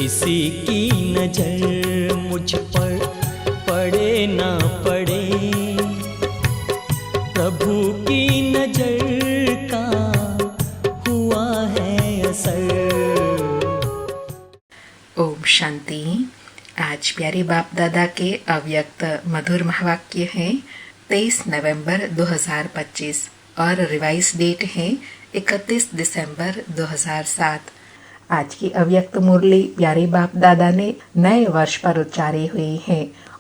किसी की नजर मुझ पर पड़े ना पड़े, प्रभु की नजर का हुआ है असर। ओम शांति। आज प्यारे बाप दादा के अव्यक्त मधुर महावाक्य है 23 नवंबर 2025 और रिवाइज डेट है 31 दिसंबर 2007। आज की अव्यक्त मुरली प्यारे बाप दादा ने नए वर्ष पर उच्चारी हुई है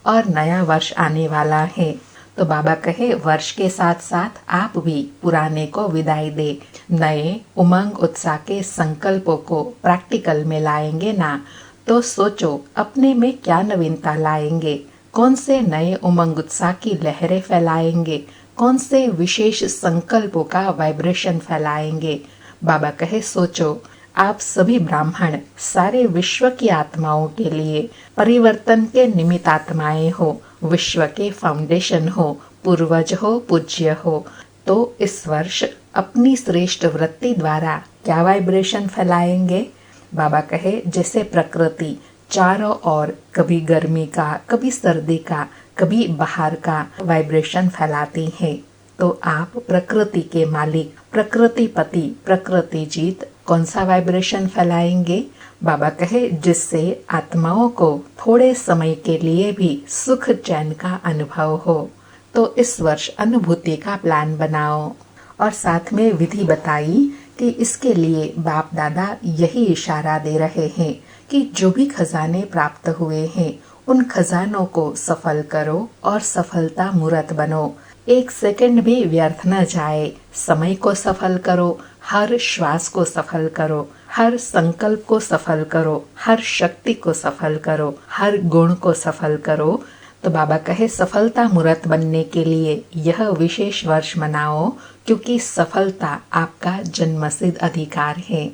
और नया वर्ष आने वाला है। तो बाबा कहे वर्ष के साथ साथ आप भी पुराने को विदाई दे, नए उमंग उत्साह के संकल्पों को प्रैक्टिकल में लाएंगे ना, तो सोचो अपने में क्या नवीनता लाएंगे, कौन से नए उमंग उत्साह की लहरें फैलाएंगे, कौन से विशेष संकल्पों का वाइब्रेशन फैलाएंगे। बाबा कहे सोचो, आप सभी ब्राह्मण सारे विश्व की आत्माओं के लिए परिवर्तन के निमित्त आत्माएं हो, विश्व के फाउंडेशन हो, पूर्वज हो, पूज्य हो। तो इस वर्ष अपनी श्रेष्ठ वृत्ति द्वारा क्या वाइब्रेशन फैलाएंगे। बाबा कहे जैसे प्रकृति चारों ओर कभी गर्मी का, कभी सर्दी का, कभी बाहर का वाइब्रेशन फैलाती है, तो आप प्रकृति के मालिक, प्रकृति पति, प्रकृति जीत कौन सा वाइब्रेशन फैलाएंगे। बाबा कहे जिससे आत्माओं को थोड़े समय के लिए भी सुख चैन का अनुभव हो। तो इस वर्ष अनुभूति का प्लान बनाओ और साथ में विधि बताई कि इसके लिए बाप दादा यही इशारा दे रहे हैं कि जो भी खजाने प्राप्त हुए हैं उन खजानों को सफल करो और सफलता मूर्त बनो। एक सेकंड भी व्यर्थ न जाए, समय को सफल करो, हर श्वास को सफल करो, हर संकल्प को सफल करो, हर शक्ति को सफल करो, हर गुण को सफल करो। तो बाबा कहे सफलता मूर्त बनने के लिए यह विशेष वर्ष मनाओ, क्योंकि सफलता आपका जन्मसिद्ध अधिकार है।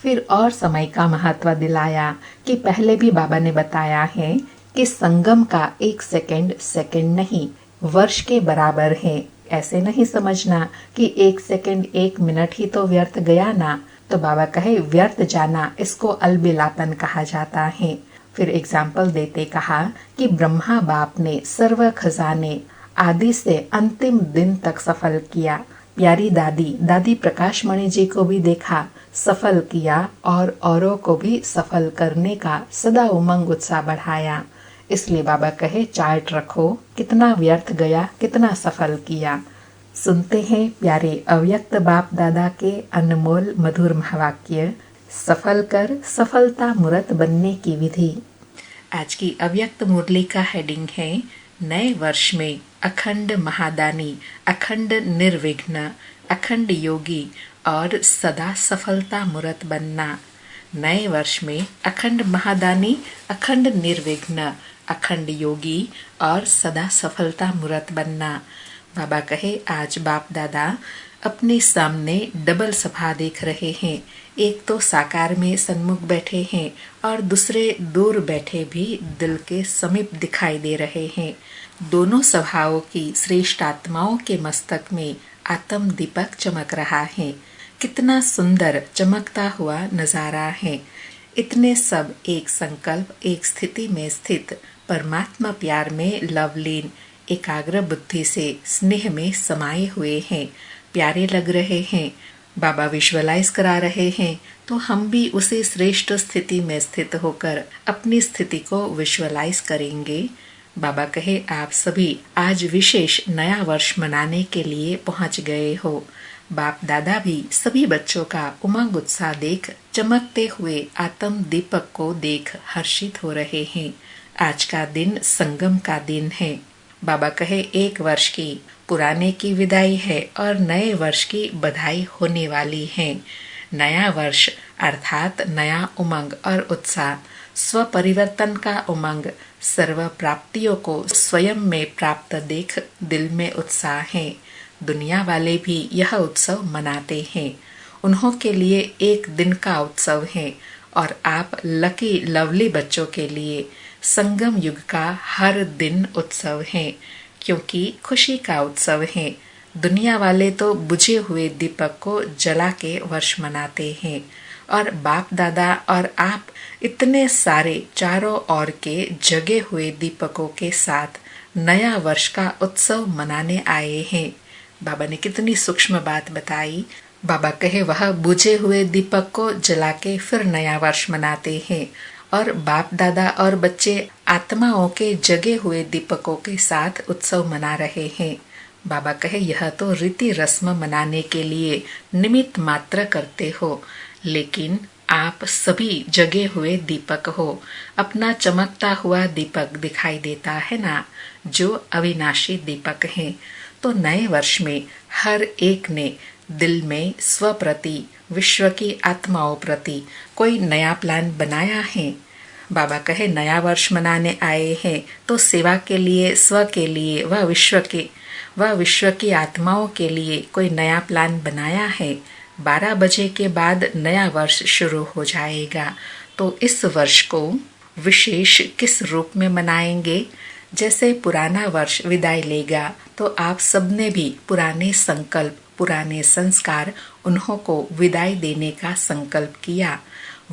फिर और समय का महत्व दिलाया कि पहले भी बाबा ने बताया है कि संगम का एक सेकंड नहीं, वर्ष के बराबर है। ऐसे नहीं समझना कि एक सेकंड एक मिनट ही तो व्यर्थ गया ना। तो बाबा कहे व्यर्थ जाना इसको अलबिलापन कहा जाता है। फिर एग्जाम्पल देते कहा कि ब्रह्मा बाप ने सर्व खजाने आदि से अंतिम दिन तक सफल किया। प्यारी दादी प्रकाश मणि जी को भी देखा, सफल किया और औरों को भी सफल करने का सदा उमंग उत्साह बढ़ाया। इसलिए बाबा कहे चार्ट रखो, कितना व्यर्थ गया, कितना सफल किया। सुनते हैं प्यारे अव्यक्त बाप दादा के अनमोल मधुर महावाक्य, सफल कर सफलता मूर्त बनने की विधि। आज की अव्यक्त मुरली का हेडिंग है नए वर्ष में अखंड महादानी, अखंड निर्विघ्न, अखंड योगी और सदा सफलता मूर्त बनना। नए वर्ष में अखंड महादानी, अखंड निर्विघ्न, अखंड योगी और सदा सफलता मूर्त बनना। बाबा कहे आज बाप दादा अपने सामने डबल सभा देख रहे हैं। एक तो साकार में सन्मुख बैठे हैं और दूसरे दूर बैठे भी दिल के समीप दिखाई दे रहे हैं। दोनों सभाओं की श्रेष्ठ आत्माओं के मस्तक में आत्म दीपक चमक रहा है। कितना सुंदर चमकता हुआ नजारा है। इतने सब एक संकल्प, एक स्थिति में स्थित परमात्मा प्यार में लवलीन एकाग्र बुद्धि से स्नेह में समाये हुए हैं। प्यारे लग रहे हैं। बाबा विजुअलाइज करा रहे हैं, तो हम भी उसी श्रेष्ठ स्थिति में स्थित होकर अपनी स्थिति को विजुअलाइज करेंगे। बाबा कहे आप सभी आज विशेष नया वर्ष मनाने के लिए पहुंच गए हो। बाप दादा भी सभी बच्चों का उमंग उत्साह देख, चमकते हुए आत्म दीपक को देख हर्षित हो रहे हैं। आज का दिन संगम का दिन है। बाबा कहे एक वर्ष की पुराने की विदाई है और नए वर्ष की बधाई होने वाली है। नया वर्ष अर्थात नया उमंग और उत्साह, स्व परिवर्तन का उमंग, सर्व प्राप्तियों को स्वयं में प्राप्त देख दिल में उत्साह है। दुनिया वाले भी यह उत्सव मनाते हैं। उन्हों के लिए एक दिन का उत्सव है और आप लकी लवली बच्चों के लिए संगम युग का हर दिन उत्सव है, क्योंकि खुशी का उत्सव है। दुनिया वाले तो बुझे हुए दीपक को जला के वर्ष मनाते हैं। और बाप दादा और आप इतने सारे चारों ओर के जगे हुए दीपकों के साथ नया वर्ष का उत्सव मनाने आए हैं। बाबा ने कितनी सूक्ष्म बात बताई। बाबा कहे वह बुझे हुए दीपक को जला के फिर नया वर्ष मनाते हैं और बाप दादा और बच्चे आत्माओं के जगे हुए दीपकों के साथ उत्सव मना रहे हैं। बाबा कहे यह तो रीति रस्म मनाने के लिए निमित्त मात्र करते हो, लेकिन आप सभी जगे हुए दीपक हो। अपना चमकता हुआ दीपक दिखाई देता है ना, जो अविनाशी दीपक है। तो नए वर्ष में हर एक ने दिल में स्व प्रति, विश्व की आत्माओं प्रति कोई नया प्लान बनाया है। बाबा कहे नया वर्ष मनाने आए हैं तो सेवा के लिए, स्व के लिए व विश्व की आत्माओं के लिए कोई नया प्लान बनाया है। 12 बजे के बाद नया वर्ष शुरू हो जाएगा, तो इस वर्ष को विशेष किस रूप में मनाएंगे? जैसे पुराना वर्ष विदाई लेगा तो आप सबने भी पुराने संकल्प, पुराने संस्कार उन्हों को विदाई देने का संकल्प किया।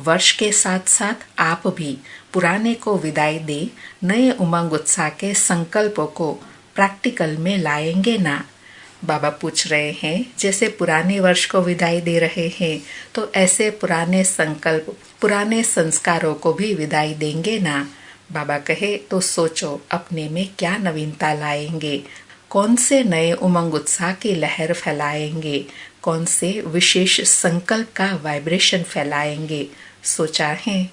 वर्ष के साथ साथ आप भी पुराने को विदाई दे नए उमंग उत्साह के संकल्पों को प्रैक्टिकल में लाएंगे ना? बाबा पूछ रहे हैं जैसे पुराने वर्ष को विदाई दे रहे हैं तो ऐसे पुराने संकल्प, पुराने संस्कारों को भी विदाई देंगे ना? बाबा कहे तो सोचो अपने में क्या नवीनता लाएंगे, कौन से नए उमंग उत्साह की लहर फैलाएंगे, कौन से विशेष संकल्प का वाइब्रेशन फैलाएंगे? सोचा है?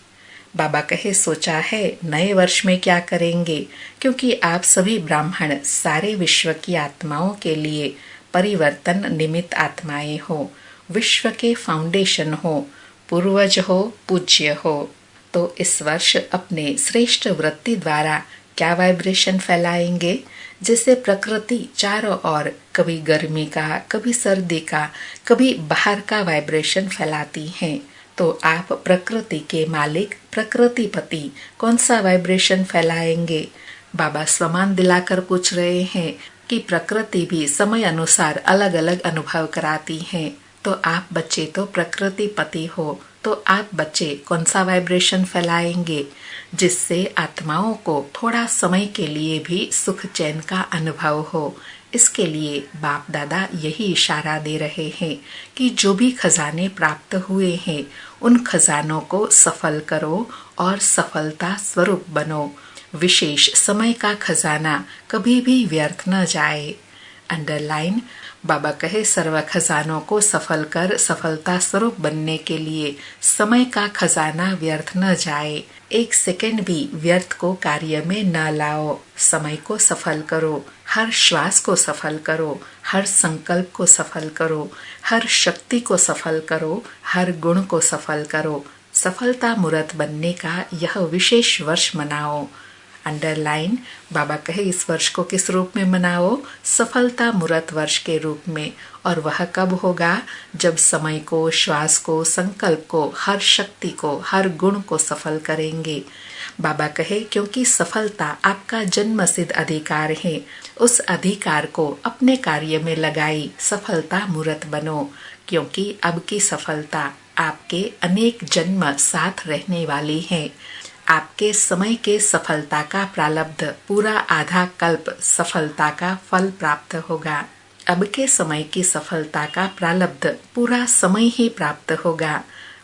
बाबा कहे सोचा है। नए वर्ष में क्या करेंगे? क्योंकि आप सभी ब्राह्मण सारे विश्व की आत्माओं के लिए परिवर्तन निमित्त आत्माएं हो, विश्व के फाउंडेशन हो, पूर्वज हो, पूज्य हो। तो इस वर्ष अपने श्रेष्ठ वृत्ति द्वारा क्या वाइब्रेशन फैलाएंगे? जैसे प्रकृति चारों ओर कभी गर्मी का, कभी सर्दी का, कभी बाहर का वाइब्रेशन फैलाती है, तो आप प्रकृति के मालिक, प्रकृतिपति कौन सा वाइब्रेशन फैलाएंगे? बाबा समान दिलाकर पूछ रहे हैं कि प्रकृति भी समय अनुसार अलग अलग अनुभव कराती है, तो आप बच्चे तो प्रकृतिपति हो, तो आप बच्चे कौन सा वाइब्रेशन फैलाएंगे जिससे आत्माओं को थोड़ा समय के लिए भी सुख चैन का अनुभव हो? इसके लिए बाप दादा यही इशारा दे रहे हैं कि जो भी खजाने प्राप्त हुए हैं उन खजानों को सफल करो और सफलता स्वरूप बनो। विशेष समय का खजाना कभी भी व्यर्थ न जाए। अंडरलाइन। बाबा कहे सर्व खजानों को सफल कर सफलता स्वरूप बनने के लिए समय का खजाना व्यर्थ न जाए। एक सेकंड भी व्यर्थ को कार्य में न लाओ। समय को सफल करो, हर श्वास को सफल करो, हर संकल्प को सफल करो, हर शक्ति को सफल करो, हर गुण को सफल करो। सफलता मूर्त बनने का यह विशेष वर्ष मनाओ। अंडरलाइन। बाबा कहे इस वर्ष को किस रूप में मनाओ? सफलता मूर्त वर्ष के रूप में। और वह कब होगा? जब समय को, श्वास को, संकल्प को, हर शक्ति को, हर गुण को सफल करेंगे। बाबा कहे क्योंकि सफलता आपका जन्म सिद्ध अधिकार है, उस अधिकार को अपने कार्य में लगाई सफलता मूर्त बनो। क्योंकि अब की सफलता आपके अनेक जन्म साथ रहने वाली है। आपके समय के सफलता का प्रारब्ध पूरा आधा कल्प सफलता का फल प्राप्त होगा। अब के समय की सफलता का प्रारब्ध पूरा समय ही प्राप्त होगा।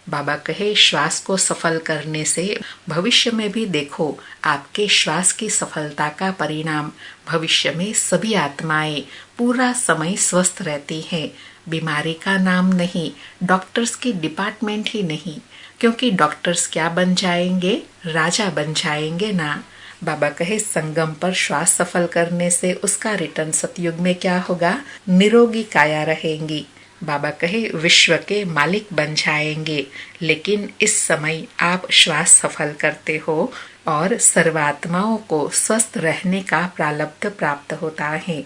बाबा कहे श्वास को सफल करने से भविष्य में भी देखो आपके श्वास की सफलता का परिणाम भविष्य में सभी आत्माएं पूरा समय स्वस्थ रहती हैं। बीमारी का नाम नहीं, डॉक्टर्स की डिपार्टमेंट ही नहीं, क्योंकि डॉक्टर्स क्या बन जाएंगे? राजा बन जाएंगे ना। बाबा कहे संगम पर श्वास सफल करने से उसका रिटर्न सतयुग में क्या होगा? निरोगी काया रहेंगी। बाबा कहे विश्व के मालिक बन जाएंगे। लेकिन इस समय आप श्वास सफल करते हो और सर्वात्माओं को स्वस्थ रहने का प्रारब्ध प्राप्त होता है।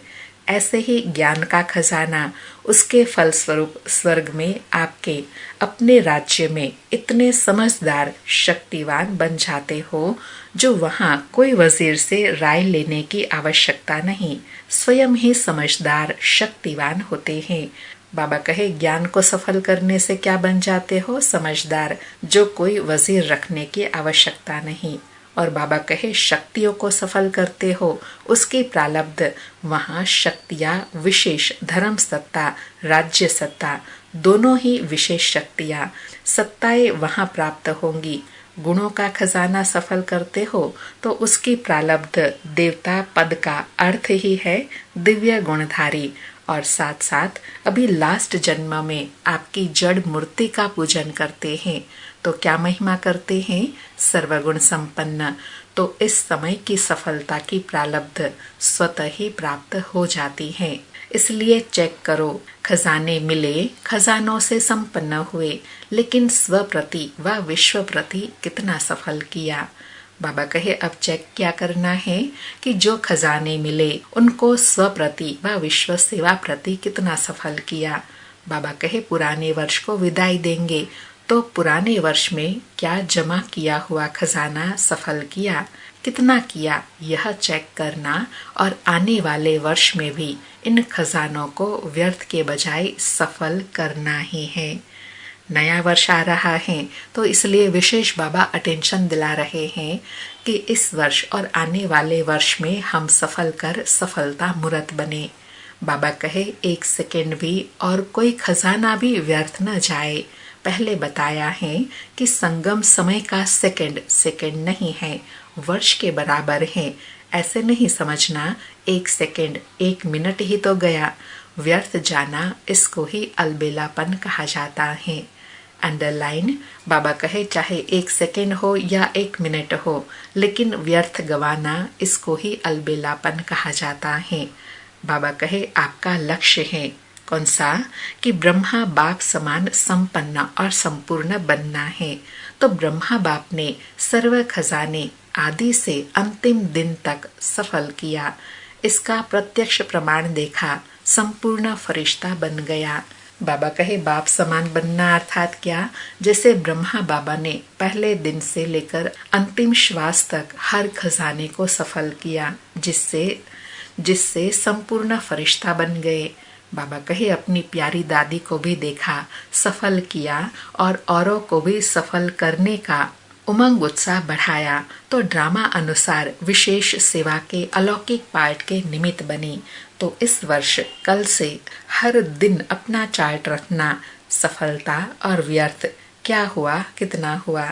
ऐसे ही ज्ञान का खजाना, उसके फलस्वरूप स्वर्ग में आपके अपने राज्य में इतने समझदार शक्तिवान बन जाते हो जो वहाँ कोई वजीर से राय लेने की आवश्यकता नहीं, स्वयं ही समझदार शक्तिवान होते हैं। बाबा कहे ज्ञान को सफल करने से क्या बन जाते हो? समझदार, जो कोई वजीर रखने की आवश्यकता नहीं। और बाबा कहे शक्तियों को सफल करते हो, उसकी प्रालब्ध वहाँ शक्तियाँ विशेष, धर्म सत्ता, राज्य सत्ता, दोनों ही विशेष शक्तियाँ, सत्ताएं वहाँ प्राप्त होंगी। गुणों का खजाना सफल करते हो तो उसकी प्रालब्ध देवता पद का अर्थ ही है दिव्य गुणधारी। और साथ साथ अभी लास्ट जन्म में आपकी जड़ मूर्ति का पूजन करते हैं तो क्या महिमा करते हैं? सर्वगुण संपन्न। तो इस समय की सफलता की प्रालब्ध स्वतः ही प्राप्त हो जाती है। इसलिए चेक करो, खजाने मिले, खजानों से संपन्न हुए, लेकिन स्व प्रति व विश्व प्रति कितना सफल किया। बाबा कहे अब चेक क्या करना है कि जो खजाने मिले उनको स्व प्रति व विश्व सेवा प्रति कितना सफल किया। बाबा कहे पुराने वर्ष को विदाई देंगे तो पुराने वर्ष में क्या जमा किया हुआ खजाना सफल किया, कितना किया, यह चेक करना और आने वाले वर्ष में भी इन खजानों को व्यर्थ के बजाय सफल करना ही है। नया वर्ष आ रहा है तो इसलिए विशेष बाबा अटेंशन दिला रहे हैं कि इस वर्ष और आने वाले वर्ष में हम सफल कर सफलता मूर्त बने। बाबा कहे एक सेकेंड भी और कोई खजाना भी व्यर्थ न जाए। पहले बताया है कि संगम समय का सेकेंड नहीं है, वर्ष के बराबर है। ऐसे नहीं समझना एक सेकेंड, एक मिनट ही तो गया, व्यर्थ जाना इसको ही अलबेलापन कहा जाता है। अंडरलाइन, बाबा कहे चाहे एक सेकेंड हो या एक मिनट हो, लेकिन व्यर्थ गवाना इसको ही अलबेलापन कहा जाता है। बाबा कहे आपका लक्ष्य है कौन सा? कि ब्रह्मा बाप समान संपन्न और संपूर्ण बनना है। तो ब्रह्मा बाप ने सर्व खजाने आदि से अंतिम दिन तक सफल किया। इसका प्रत्यक्ष प्रमाण देखा, संपूर्ण फरिश्ता बन गया। बाबा कहे बाप समान बनना अर्थात क्या? जैसे ब्रह्मा बाबा ने पहले दिन से लेकर अंतिम श्वास तक हर खजाने को सफल किया, जिससे संपूर्ण फरिश्ता बन गए। बाबा कहे अपनी प्यारी दादी को भी देखा, सफल किया और औरों को भी सफल करने का उमंग उत्साह बढ़ाया। तो ड्रामा अनुसार विशेष सेवा के अलौकिक पाठ के निमित्त बनी। तो इस वर्ष कल से हर दिन अपना चार्ट रखना, सफलता और व्यर्थ क्या हुआ, कितना हुआ।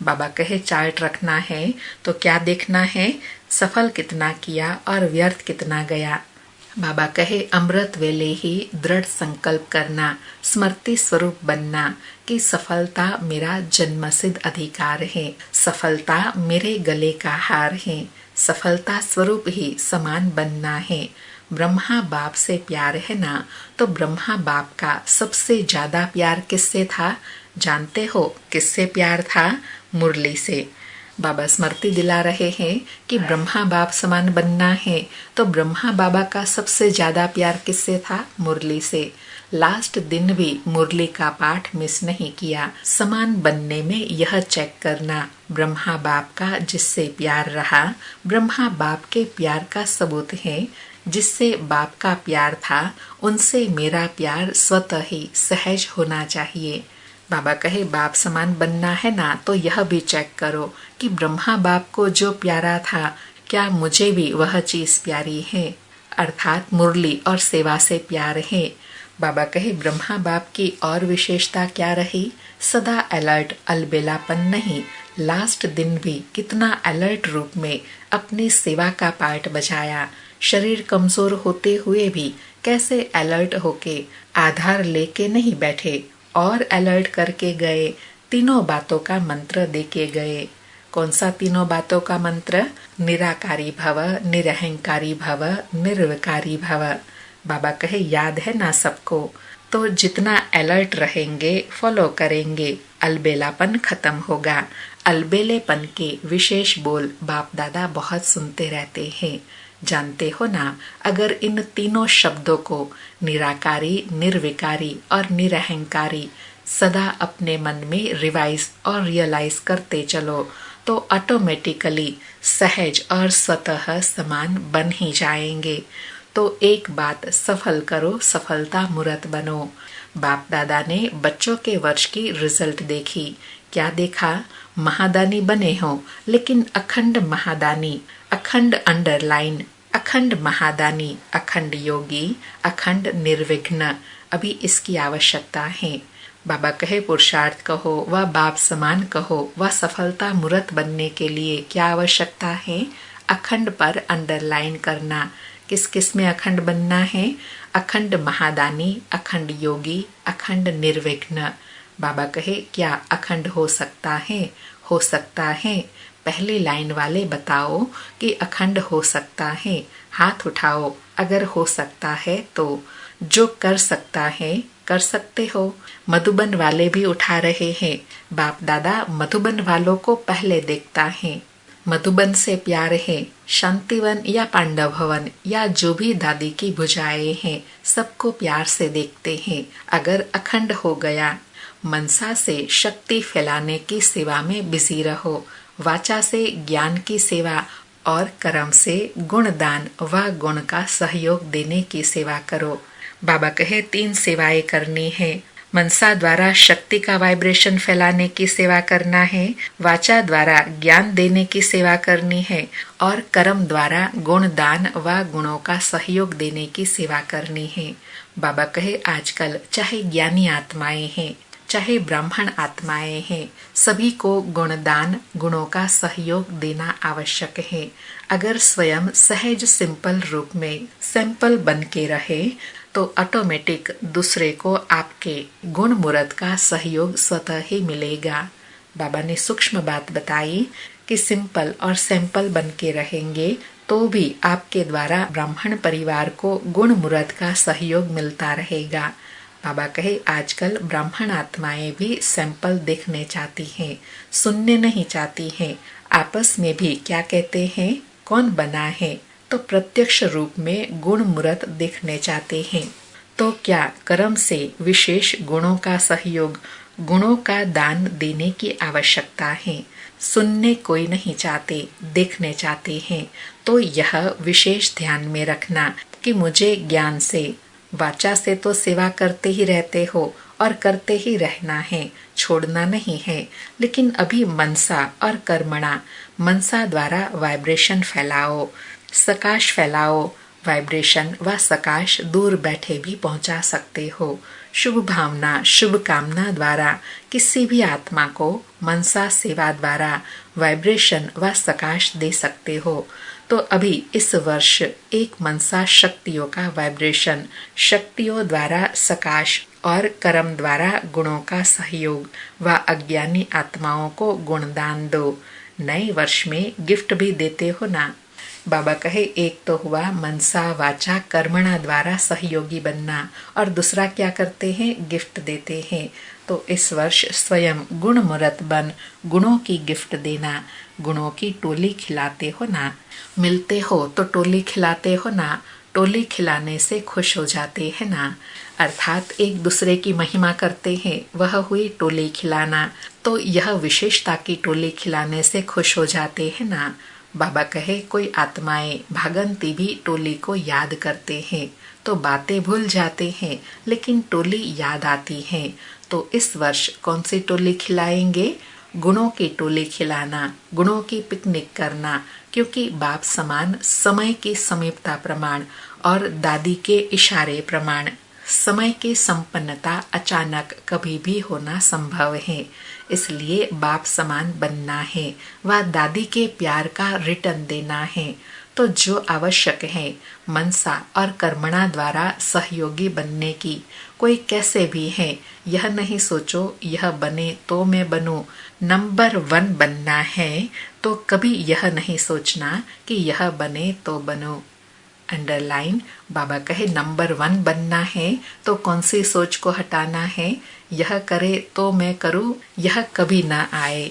बाबा कहे चार्ट रखना है तो क्या देखना है? सफल कितना किया और व्यर्थ कितना गया। बाबा कहे अमृत वेले ही दृढ़ संकल्प करना, स्मृति स्वरूप बनना कि सफलता मेरा जन्मसिद्ध अधिकार है, सफलता मेरे गले का हार है, सफलता स्वरूप ही समान बनना है। ब्रह्मा बाप से प्यार है ना, तो ब्रह्मा बाप का सबसे ज्यादा प्यार किससे था? जानते हो किससे प्यार था? मुरली से। बाबा स्मृति दिला रहे हैं कि ब्रह्मा बाप समान बनना है, तो ब्रह्मा बाबा का सबसे ज्यादा प्यार किससे था? मुरली से। लास्ट दिन भी मुरली का पाठ मिस नहीं किया। समान बनने में यह चेक करना, ब्रह्मा बाप का जिससे प्यार रहा, ब्रह्मा बाप के प्यार का सबूत है। जिससे बाप का प्यार था उनसे मेरा प्यार स्वतः ही सहज होना चाहिए। बाबा कहे बाप समान बनना है ना, तो यह भी चेक करो कि ब्रह्मा बाप को जो प्यारा था क्या मुझे भी वह चीज प्यारी है, अर्थात मुरली और सेवा से प्यार है। बाबा कहे ब्रह्मा बाप की और विशेषता क्या रही? सदा अलर्ट, अलबेलापन नहीं। लास्ट दिन भी कितना अलर्ट रूप में अपनी सेवा का पार्ट बजाया। शरीर कमजोर होते हुए भी कैसे अलर्ट होके आधार लेके नहीं बैठे और अलर्ट करके गए। तीनों बातों का मंत्र देके गए। कौन सा तीनों बातों का मंत्र? निराकारी भव, निरहंकारी भव, निर्विकारी भव। बाबा कहे याद है ना सबको? तो जितना अलर्ट रहेंगे, फॉलो करेंगे, अलबेलापन खत्म होगा। अलबेलेपन के विशेष बोल बाप दादा बहुत सुनते रहते हैं। जानते हो ना, अगर इन तीनों शब्दों को निराकारी, निर्विकारी और निरहंकारी सदा अपने मन में रिवाइज और रियलाइज करते चलो तो ऑटोमेटिकली सहज और स्वतः समान बन ही जाएंगे। तो एक बात सफल करो, सफलता मूर्त बनो। बाप दादा ने बच्चों के वर्ष की रिजल्ट देखी। क्या देखा? महादानी बने हो, लेकिन अखंड महादानी, अखंड अंडरलाइन, अखंड महादानी, अखंड योगी, अखंड निर्विघ्न। अभी इसकी आवश्यकता है। बाबा कहे पुरुषार्थ कहो व बाप समान कहो व सफलता मूर्त बनने के लिए क्या आवश्यकता है? अखंड पर अंडरलाइन करना। किस किस में अखंड बनना है? अखंड महादानी, अखंड योगी, अखंड निर्विघ्न। बाबा कहे क्या अखंड हो सकता है? हो सकता है। पहली लाइन वाले बताओ कि अखंड हो सकता है। हाथ उठाओ अगर हो सकता है तो। जो कर सकता है कर सकते हो। मधुबन वाले भी उठा रहे हैं। बाप दादा मधुबन वालों को पहले देखता है। मधुबन से प्यार है। शांतिवन या पांडव भवन या जो भी दादी की भुजाएं हैं, सबको प्यार से देखते हैं। अगर अखंड हो गया, मनसा से शक्ति फैलाने की सेवा में बिजी रहो, वाचा से ज्ञान की सेवा और कर्म से गुणदान व गुण का सहयोग देने की सेवा करो। बाबा कहे 3 सेवाएं करनी है। मनसा द्वारा शक्ति का वाइब्रेशन फैलाने की सेवा करना है, वाचा द्वारा ज्ञान देने की सेवा करनी है और कर्म द्वारा गुणदान व गुणों का सहयोग देने की सेवा करनी है। बाबा कहे आजकल चाहे ज्ञानी आत्माएं हैं, चाहे ब्राह्मण आत्माएं हैं, सभी को गुणदान, गुणों का सहयोग देना आवश्यक है। अगर स्वयं सहज सिंपल रूप में सैंपल बन के रहे तो ऑटोमेटिक दूसरे को आपके गुण मूर्त का सहयोग स्वतः ही मिलेगा। बाबा ने सूक्ष्म बात बताई कि सिंपल और सैंपल बन के रहेंगे तो भी आपके द्वारा ब्राह्मण परिवार को गुण मूर्त का सहयोग मिलता रहेगा। बाबा कहे आजकल ब्राह्मण आत्माएं भी सैंपल देखने चाहती हैं, सुनने नहीं चाहती हैं। आपस में भी क्या कहते हैं, कौन बना है, तो प्रत्यक्ष रूप में गुण मूर्त देखने चाहते हैं। तो क्या कर्म से विशेष गुणों का सहयोग, गुणों का दान देने की आवश्यकता है। सुनने कोई नहीं चाहते, देखने चाहते हैं। तो यह विशेष ध्यान में रखना कि मुझे ज्ञान से, वाचा से तो सेवा करते ही रहते हो और करते ही रहना है, छोड़ना नहीं है। लेकिन अभी मनसा और कर्मणा, मनसा द्वारा वाइब्रेशन फैलाओ, सकाश फैलाओ। वाइब्रेशन व सकाश दूर बैठे भी पहुंचा सकते हो। शुभ भावना, शुभ कामना द्वारा किसी भी आत्मा को मनसा सेवा द्वारा वाइब्रेशन व सकाश दे सकते हो। तो अभी इस वर्ष एक मनसा शक्तियों का वाइब्रेशन, शक्तियों द्वारा सकाश और कर्म द्वारा गुणों का सहयोग व अज्ञानी आत्माओं को गुणदान दो। नए वर्ष में गिफ्ट भी देते हो ना। बाबा कहे एक तो हुआ मनसा वाचा कर्मणा द्वारा सहयोगी बनना और दूसरा क्या करते हैं, गिफ्ट देते हैं। तो इस वर्ष स्वयं गुण मूर्त बन गुणों की गिफ्ट देना। गुणों की टोली खिलाते हो ना, मिलते हो तो टोली खिलाते हो ना, टोली खिलाने से खुश हो जाते हैं ना। अर्थात एक दूसरे की महिमा करते हैं, वह हुई टोली खिलाना। तो यह विशेषता की टोली खिलाने से खुश हो जाते हैं ना। बाबा कहे कोई आत्माएं भागंती भी टोली को याद करते हैं, तो बातें भूल जाते हैं लेकिन टोली याद आती है। तो इस वर्ष कौन सी टोली खिलाएंगे? गुणों की टोली खिलाना, गुणों की पिकनिक करना। क्योंकि बाप समान समय की समीपता प्रमाण और दादी के इशारे प्रमाण समय की संपन्नता अचानक कभी भी होना संभव है। इसलिए बाप समान बनना है व दादी के प्यार का रिटर्न देना है। तो जो आवश्यक है मनसा और कर्मणा द्वारा सहयोगी बनने की, कोई कैसे भी है, यह नहीं सोचो यह बने तो मैं बनूं, नंबर 1 बनना है। तो कभी यह नहीं सोचना कि यह बने तो बनो। अंडरलाइन, बाबा कहे नंबर 1 बनना है तो कौन सी सोच को हटाना है, यह करे तो मैं करूं, यह कभी ना आए।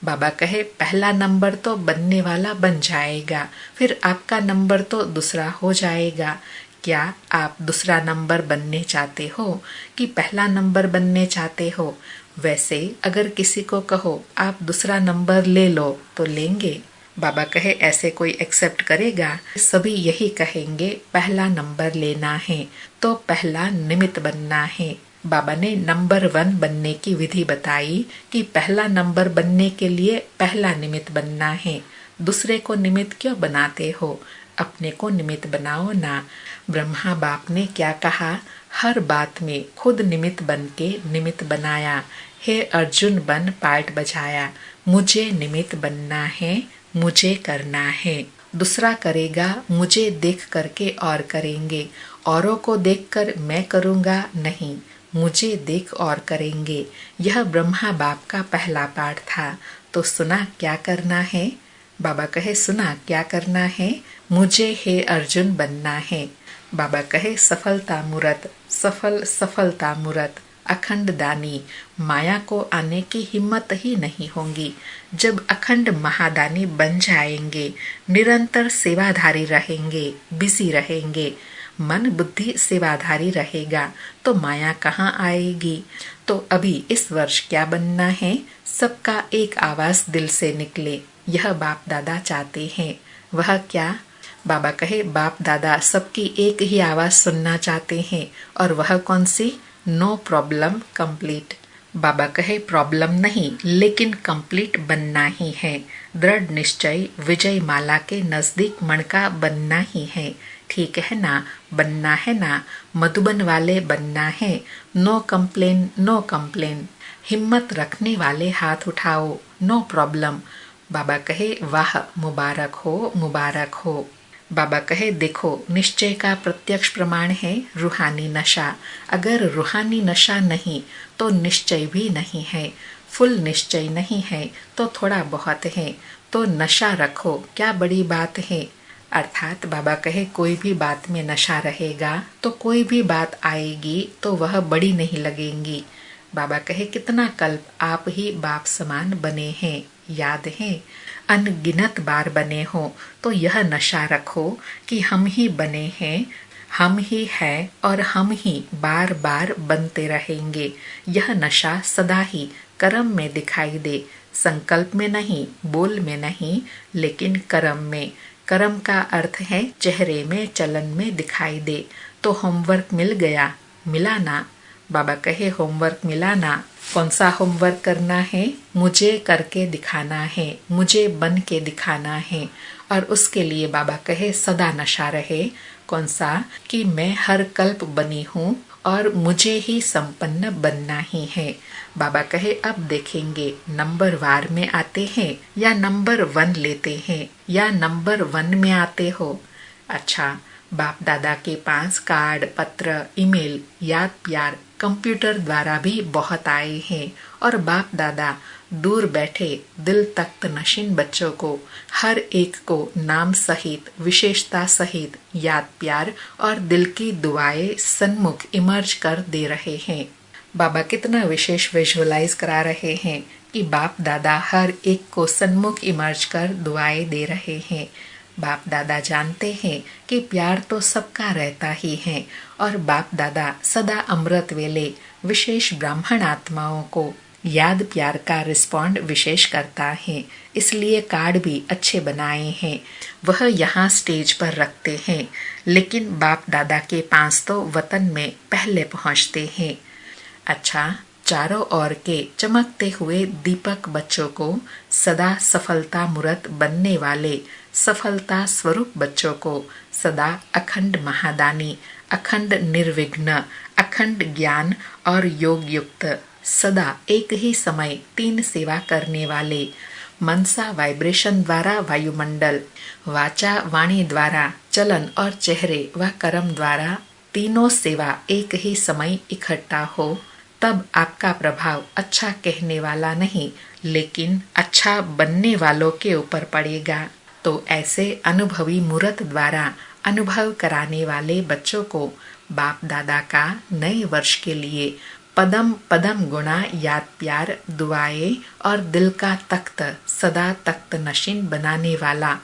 बाबा कहे पहला नंबर तो बनने वाला बन जाएगा, फिर आपका नंबर तो दूसरा हो जाएगा। क्या आप दूसरा नंबर बनने चाहते हो कि पहला नंबर बनने चाहते हो? वैसे अगर किसी को कहो आप दूसरा नंबर ले लो तो लेंगे? बाबा कहे ऐसे कोई एक्सेप्ट करेगा? सभी यही कहेंगे पहला नंबर लेना है तो पहला निमित्त बनना है। बाबा ने नंबर 1 बनने की विधि बताई कि पहला नंबर बनने के लिए पहला निमित्त बनना है। दूसरे को निमित्त क्यों बनाते हो? अपने को निमित्त बनाओ ना। ब्रह्मा बाप ने क्या कहा? हर बात में खुद निमित्त बन के निमित्त बनाया। हे अर्जुन बन पार्ट बजाया। मुझे निमित्त बनना है, मुझे करना है। दूसरा करेगा, मुझे देख करके और करेंगे। औरों को देखकर मैं करूँगा नहीं, मुझे देख और करेंगे। यह ब्रह्मा बाप का पहला पाठ था। तो सुना क्या करना है? बाबा कहे सुना क्या करना है? मुझे हे अर्जुन बनना है। बाबा कहे सफलता मूरत, सफलता मूरत, अखंड दानी। माया को आने की हिम्मत ही नहीं होगी। जब अखंड महादानी बन जाएंगे, निरंतर सेवाधारी रहेंगे, बिजी रहेंगे, मन बुद्धि सेवाधारी रहेगा तो माया कहाँ आएगी? तो अभी इस वर्ष क्या बनना है? सबका एक आवाज दिल से निकले, यह बाप दादा चाहते हैं। वह क्या? बाबा कहे बाप दादा सबकी एक ही आवाज सुनना चाहते हैं। और वह कौन सी? No problem complete. बाबा कहे प्रॉब्लम नहीं, लेकिन कंप्लीट बनना ही है। दृढ़ निश्चय विजय माला के नजदीक मणका बनना ही है। ठीक है ना? बनना है ना? मधुबन वाले बनना है। No complain, no complain. हिम्मत रखने वाले हाथ उठाओ, नो प्रॉब्लम। बाबा कहे वाह, मुबारक हो, मुबारक हो। बाबा कहे देखो, निश्चय का प्रत्यक्ष प्रमाण है रूहानी नशा। अगर रूहानी नशा नहीं तो निश्चय भी नहीं है। फुल निश्चय नहीं है तो थोड़ा बहुत है। तो नशा रखो, क्या बड़ी बात है? अर्थात बाबा कहे कोई भी बात में नशा रहेगा तो कोई भी बात आएगी तो वह बड़ी नहीं लगेगी। बाबा कहे कितना कल्प आप ही बाप समान बने हैं, याद है? अनगिनत बार बने हो तो यह नशा रखो कि हम ही बने हैं, हम ही हैं और हम ही बार बार बनते रहेंगे। यह नशा सदा ही कर्म में दिखाई दे, संकल्प में नहीं, बोल में नहीं, लेकिन कर्म में। कर्म का अर्थ है चेहरे में, चलन में दिखाई दे। तो होमवर्क मिल गया? मिला ना? बाबा कहे होमवर्क मिला ना? कौन सा होमवर्क करना है? मुझे करके दिखाना है, मुझे बन के दिखाना है। और उसके लिए बाबा कहे सदा नशा रहे। कौन सा? कि मैं हर कल्प बनी हूँ और मुझे ही संपन्न बनना ही है। बाबा कहे अब देखेंगे नंबर वार में आते हैं या नंबर 1 लेते हैं या नंबर 1 में आते हो। अच्छा, बाप दादा के पास कार्ड, पत्र, ईमेल, याद प्यार कंप्यूटर द्वारा भी बहुत आए हैं। और बाप दादा दूर बैठे दिल तख्त नशीन बच्चों को हर एक को नाम सहित, विशेषता सहित याद प्यार और दिल की दुआएं सन्मुख इमर्ज कर दे रहे हैं। बाबा कितना विशेष विजुअलाइज करा रहे हैं कि बाप दादा हर एक को सन्मुख इमर्ज कर दुआएं दे रहे हैं। बाप दादा जानते हैं कि प्यार तो सबका रहता ही है और बाप दादा सदा अमृत वेले विशेष ब्राह्मण आत्माओं को याद प्यार का रिस्पॉन्ड विशेष करता है। इसलिए कार्ड भी अच्छे बनाए हैं, वह यहाँ स्टेज पर रखते हैं। लेकिन बाप दादा के पास तो वतन में पहले पहुँचते हैं। अच्छा, चारों ओर के चमकते हुए दीपक बच्चों को, सदा सफलता मूर्त बनने वाले सफलता स्वरूप बच्चों को, सदा अखंड महादानी, अखंड निर्विघ्न, अखंड ज्ञान और योग युक्त, सदा एक ही समय 3 सेवा करने वाले, मनसा वाइब्रेशन द्वारा वायुमंडल, वाचा वाणी द्वारा चलन और चेहरे व कर्म द्वारा तीनों सेवा एक ही समय इकट्ठा हो, तब आपका प्रभाव अच्छा कहने वाला नहीं लेकिन अच्छा बनने वालों के ऊपर पड़ेगा। तो ऐसे अनुभवी मूर्त द्वारा अनुभव कराने वाले बच्चों को बाप दादा का नए वर्ष के लिए पदम पदम गुणा याद प्यार दुआएं और दिल का तख्त सदा तख्त नशीन बनाने वाला।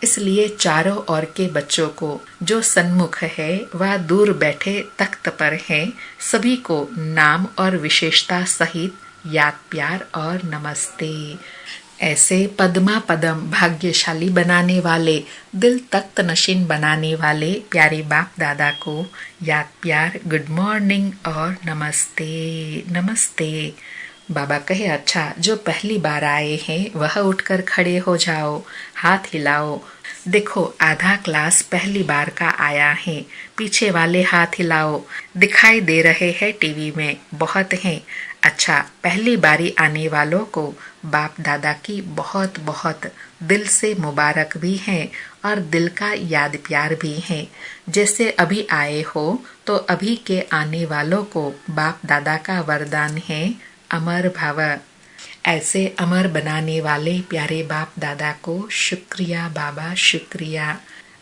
इसलिए चारों ओर के बच्चों को जो सन्मुख है वह दूर बैठे तख्त पर है, सभी को नाम और विशेषता सहित याद प्यार और नमस्ते। ऐसे पद्मा पदम भाग्यशाली बनाने वाले, दिल तख्त नशीन बनाने वाले प्यारे बाप दादा को याद प्यार गुड मॉर्निंग और नमस्ते नमस्ते। बाबा कहे अच्छा, जो पहली बार आए हैं वह उठकर खड़े हो जाओ, हाथ हिलाओ। देखो आधा क्लास पहली बार का आया है, पीछे वाले हाथ हिलाओ। दिखाई दे रहे हैं टीवी में, बहुत हैं। अच्छा, पहली बारी आने वालों को बाप दादा की बहुत बहुत दिल से मुबारक भी है और दिल का याद प्यार भी है। जैसे अभी आए हो तो अभी के आने वालों को बाप दादा का वरदान है अमर भव। ऐसे अमर बनाने वाले प्यारे बाप दादा को शुक्रिया बाबा, शुक्रिया।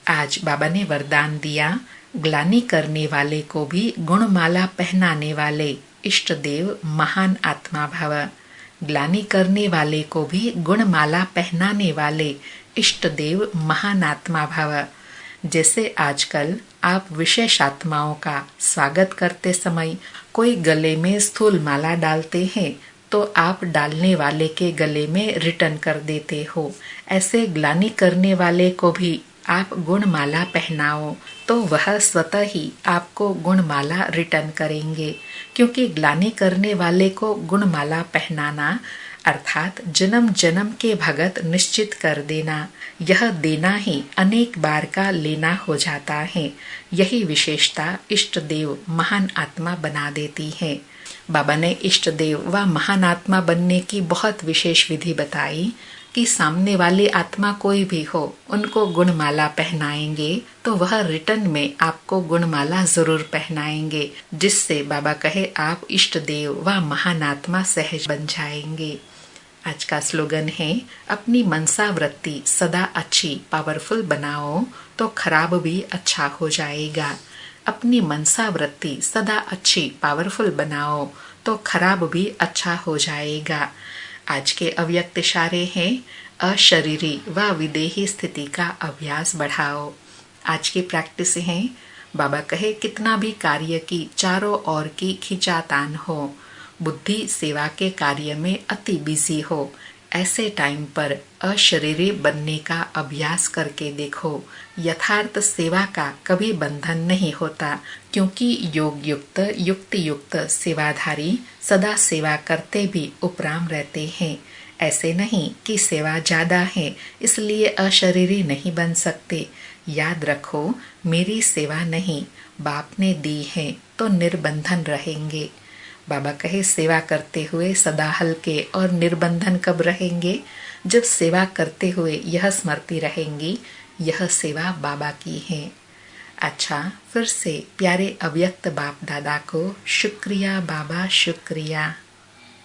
आज बाबा ने वरदान दिया, ग्लानि करने वाले को भी गुणमाला पहनाने वाले इष्ट देव महान आत्मा भव। ग्लानि करने वाले को भी गुणमाला पहनाने वाले इष्ट देव महान आत्मा भव। जैसे आजकल आप विशेष आत्माओं का स्वागत करते समय कोई गले में स्थूल माला डालते हैं तो आप डालने वाले के गले में रिटर्न कर देते हो। ऐसे ग्लानि करने वाले को भी आप गुणमाला पहनाओ तो वह स्वतः ही आपको गुणमाला रिटर्न करेंगे, क्योंकि ग्लानि करने वाले को गुणमाला पहनाना अर्थात जन्म जन्म के भगत निश्चित कर देना, यह देना ही अनेक बार का लेना हो जाता है। यही विशेषता इष्ट देव महान आत्मा बना देती है। बाबा ने इष्ट देव व महान आत्मा बनने की बहुत विशेष विधि बताई कि सामने वाली आत्मा कोई भी हो, उनको गुणमाला पहनाएंगे तो वह रिटर्न में आपको गुणमाला जरूर पहनाएंगे, जिससे बाबा कहे आप इष्ट देव व महान आत्मा सहज बन जाएंगे। आज का स्लोगन है, अपनी मनसा वृत्ति सदा अच्छी पावरफुल बनाओ तो खराब भी अच्छा हो जाएगा। अपनी मनसा वृत्ति सदा अच्छी पावरफुल बनाओ तो खराब भी अच्छा हो जाएगा। आज के अव्यक्त इशारे हैं, अशरीरी व विदेही स्थिति का अभ्यास बढ़ाओ। आज की प्रैक्टिस है, बाबा कहे कितना भी कार्य की चारों ओर की खिंचातान हो, बुद्धि सेवा के कार्य में अति बिजी हो, ऐसे टाइम पर अशरीरी बनने का अभ्यास करके देखो। यथार्थ सेवा का कभी बंधन नहीं होता, क्योंकि योग युक्त युक्ति युक्त सेवाधारी सदा सेवा करते भी उपराम रहते हैं। ऐसे नहीं कि सेवा ज्यादा है इसलिए अशरीरी नहीं बन सकते। याद रखो, मेरी सेवा नहीं बाप ने दी है तो निर्बंधन रहेंगे। बाबा कहे सेवा करते हुए सदा हल्के और निर्बंधन कब रहेंगे? जब सेवा करते हुए यह स्मृति रहेंगी, यह सेवा बाबा की है। अच्छा, फिर से प्यारे अव्यक्त बाप दादा को शुक्रिया बाबा, शुक्रिया।